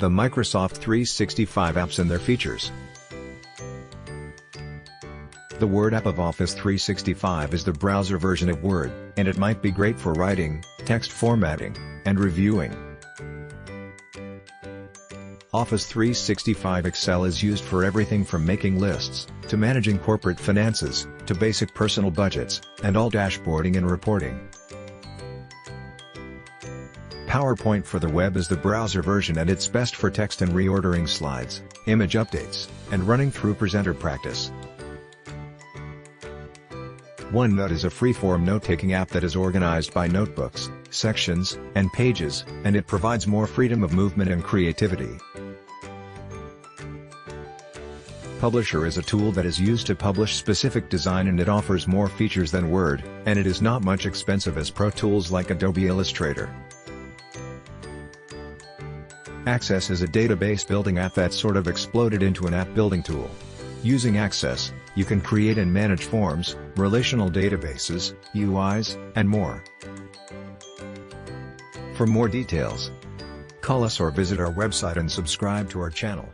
the Microsoft 365 apps and their features. The Word app of Office 365 is the browser version of Word, and it might be great for writing, text formatting, and reviewing. Office 365 Excel is used for everything from making lists, to managing corporate finances, to basic personal budgets, and all dashboarding and reporting. PowerPoint for the web is the browser version, and it's best for text and reordering slides, image updates, and running through presenter practice. OneNote is a free-form note-taking app that is organized by notebooks, sections, and pages, and it provides more freedom of movement and creativity. Publisher is a tool that is used to publish specific design, and it offers more features than Word, and it is not much expensive as pro tools like Adobe Illustrator. Access is a database building app that sort of exploded into an app building tool. Using Access, you can create and manage forms, relational databases, UIs, and more. For more details, call us or visit our website and subscribe to our channel.